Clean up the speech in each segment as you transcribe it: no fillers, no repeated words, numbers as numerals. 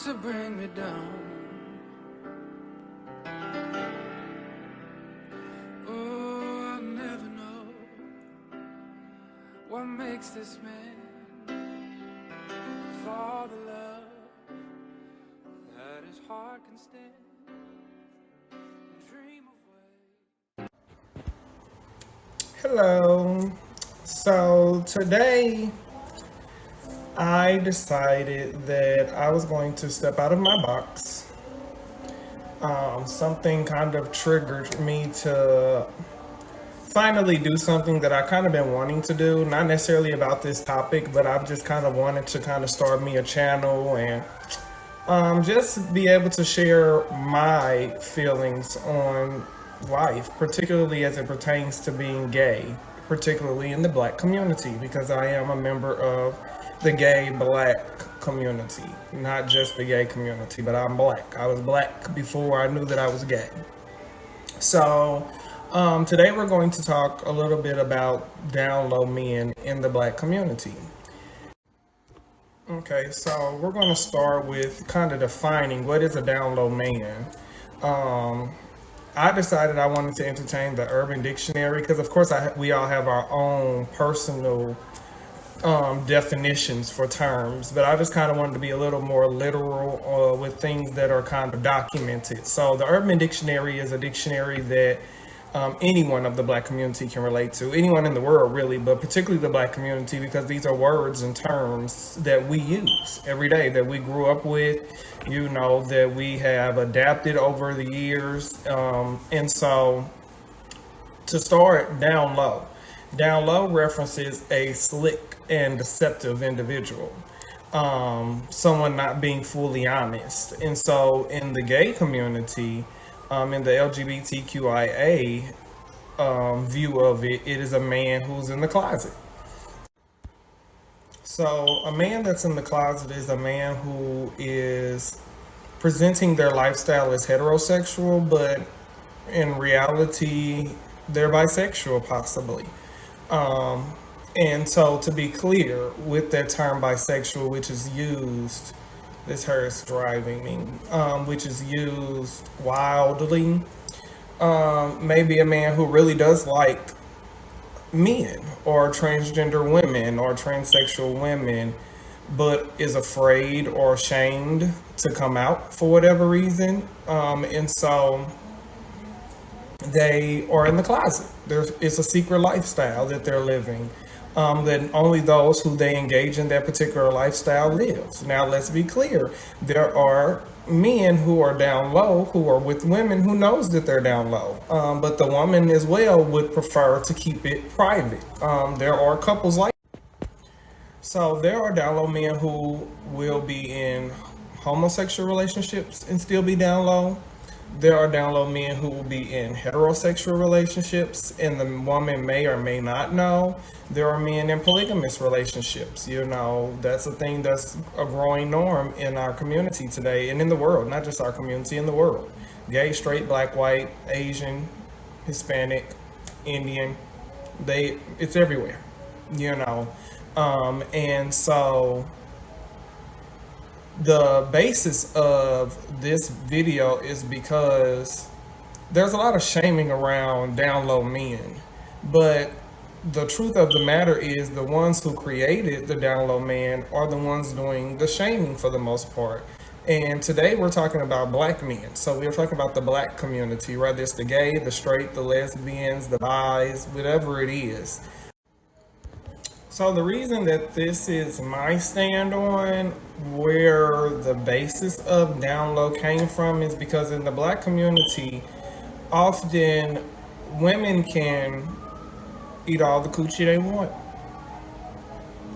to bring me down. Oh, I'll never know what makes this man fall the love that his heart can stand. Dream away. Hello. So today I decided that I was going to step out of my box. Something kind of triggered me to finally do something that I kind of been wanting to do. Not necessarily about this topic, but I've just kind of wanted to kind of start me a channel and just be able to share my feelings on life, particularly as it pertains to being gay, particularly in the Black community, because I am a member of the gay Black community, not just the gay community, but I'm Black. I was Black before I knew that I was gay. So today we're going to talk a little bit about down low men in the Black community. Okay, so we're going to start with kind of defining what is a down low man. I decided I wanted to entertain the Urban Dictionary because, of course, we all have our own personal definitions for terms, but I just kind of wanted to be a little more literal with things that are kind of documented. So the Urban Dictionary is a dictionary that anyone of the Black community can relate to, anyone in the world really, but particularly the Black community, because these are words and terms that we use every day, that we grew up with, you know, that we have adapted over the years. And so to start, down low references a slick and deceptive individual, someone not being fully honest. And so in the gay community, in the LGBTQIA view of it, it is a man who's in the closet. So a man that's in the closet is a man who is presenting their lifestyle as heterosexual, but in reality, they're bisexual possibly. And so to be clear, with that term bisexual, which is used, this hurts driving me, which is used wildly, maybe a man who really does like men or transgender women or transsexual women, but is afraid or ashamed to come out for whatever reason. And so they are in the closet. It's a secret lifestyle that they're living, that only those who they engage in that particular lifestyle lives. Now, let's be clear. There are men who are down low, who are with women who knows that they're down low. But the woman as well would prefer to keep it private. There are couples like that. So there are down low men who will be in homosexual relationships and still be down low. There are down low men who will be in heterosexual relationships and the woman may or may not know. There are men in polygamous relationships. You know, that's a thing that's a growing norm in our community today and in the world, not just our community, in the world. Gay, straight, Black, white, Asian, Hispanic, Indian, it's everywhere, you know. And so the basis of this video is because there's a lot of shaming around down low men, but the truth of the matter is the ones who created the down low man are the ones doing the shaming for the most part. And today we're talking about Black men. So we're talking about the Black community, whether it's the gay, the straight, the lesbians, the bis, whatever it is. So the reason that this is my stand on where the basis of down low came from is because in the Black community, often women can eat all the coochie they want.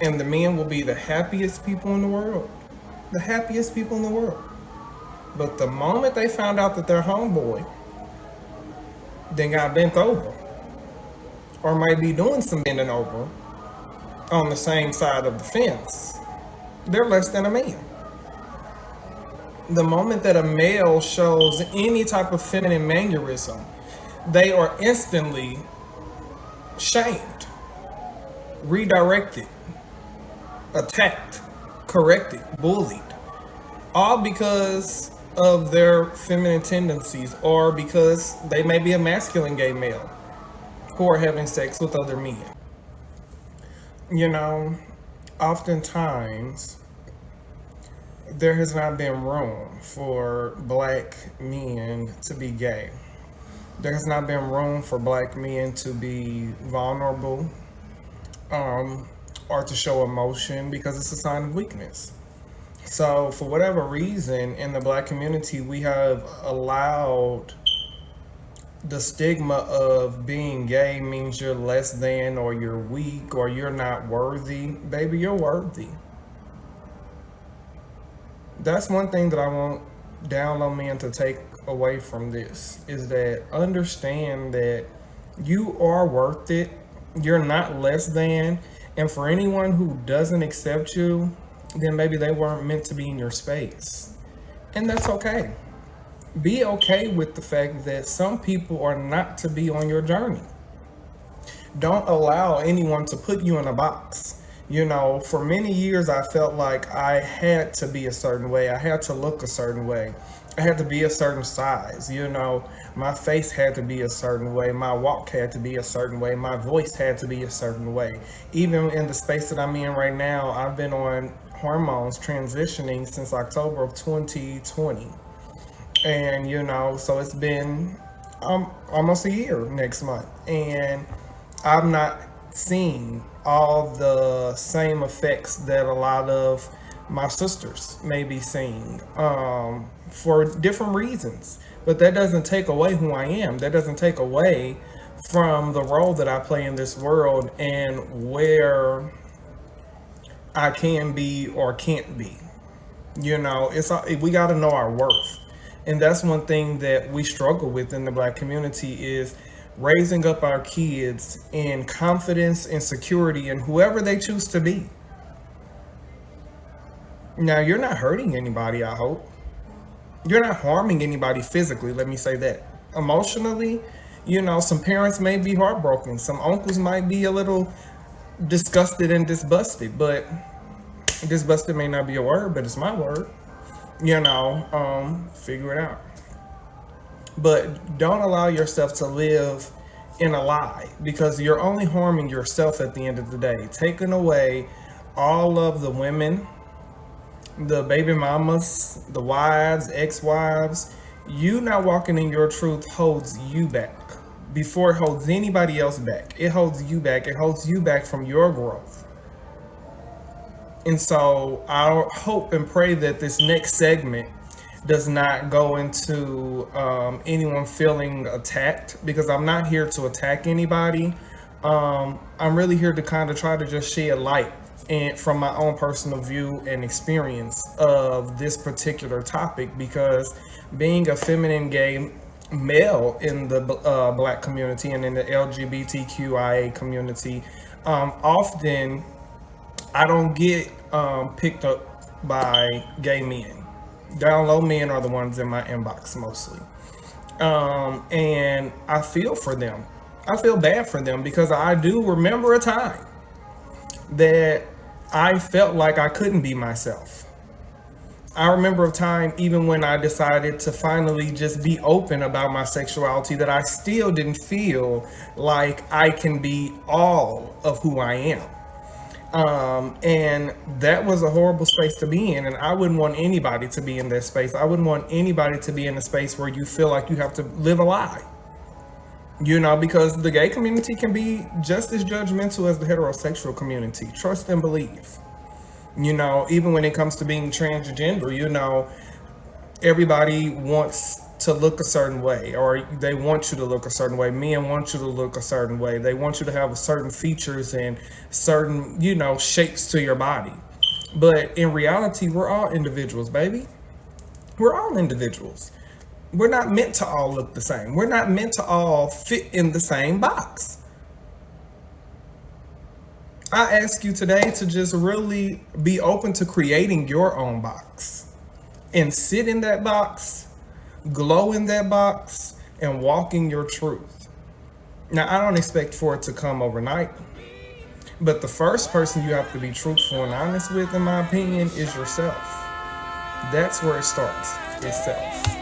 And the men will be the happiest people in the world. The happiest people in the world. But the moment they found out that their homeboy then got bent over, or might be doing some bending over, on the same side of the fence, they're less than a man. The moment that a male shows any type of feminine mannerism, they are instantly shamed, redirected, attacked, corrected, bullied, all because of their feminine tendencies or because they may be a masculine gay male who are having sex with other men. You know, oftentimes there has not been room for black men to be gay. There has not been room for black men to be vulnerable, or to show emotion because it's a sign of weakness. So, for whatever reason, in the black community, we have allowed the stigma of being gay means you're less than, or you're weak, or you're not worthy. Baby, you're worthy. That's one thing that I want Downlow men to take away from this, is that understand that you are worth it. You're not less than. And for anyone who doesn't accept you, then maybe they weren't meant to be in your space. And that's okay. Be okay with the fact that some people are not to be on your journey. Don't allow anyone to put you in a box. You know, for many years, I felt like I had to be a certain way. I had to look a certain way. I had to be a certain size. You know, my face had to be a certain way. My walk had to be a certain way. My voice had to be a certain way. Even in the space that I'm in right now, I've been on hormones transitioning since October of 2020. And, you know, so it's been almost a year next month. And I'm not seeing all the same effects that a lot of my sisters may be seeing, for different reasons. But that doesn't take away who I am. That doesn't take away from the role that I play in this world and where I can be or can't be. You know, we got to know our worth. And that's one thing that we struggle with in the black community, is raising up our kids in confidence and security in whoever they choose to be. Now, you're not hurting anybody, I hope. You're not harming anybody physically, let me say that. Emotionally, you know, some parents may be heartbroken. Some uncles might be a little disgusted and disbusted, but disbusted may not be a word, but it's my word. You know, figure it out. But don't allow yourself to live in a lie, because you're only harming yourself at the end of the day. Taking away all of the women, the baby mamas, the wives, ex-wives, you not walking in your truth holds you back before it holds anybody else back. It holds you back. It holds you back from your growth. And so I hope and pray that this next segment does not go into anyone feeling attacked, because I'm not here to attack anybody. I'm really here to kind of try to just shed light and from my own personal view and experience of this particular topic, because being a feminine gay male in the black community and in the LGBTQIA community, often I don't get picked up by gay men. Downlow men are the ones in my inbox mostly. And I feel for them. I feel bad for them, because I do remember a time that I felt like I couldn't be myself. I remember a time, even when I decided to finally just be open about my sexuality, that I still didn't feel like I can be all of who I am. And that was a horrible space to be in. And I wouldn't want anybody to be in that space. I wouldn't want anybody to be in a space where you feel like you have to live a lie. You know, because the gay community can be just as judgmental as the heterosexual community. Trust and believe. You know, even when it comes to being transgender, you know, everybody wants to look a certain way, or they want you to look a certain way. Men want you to look a certain way. They want you to have certain features and certain, you know, shapes to your body. But in reality, we're all individuals, baby. We're all individuals. We're not meant to all look the same. We're not meant to all fit in the same box. I ask you today to just really be open to creating your own box and sit in that box, glow in that box, and walk in your truth. Now, I don't expect for it to come overnight, but the first person you have to be truthful and honest with, in my opinion, is yourself. That's where it starts itself.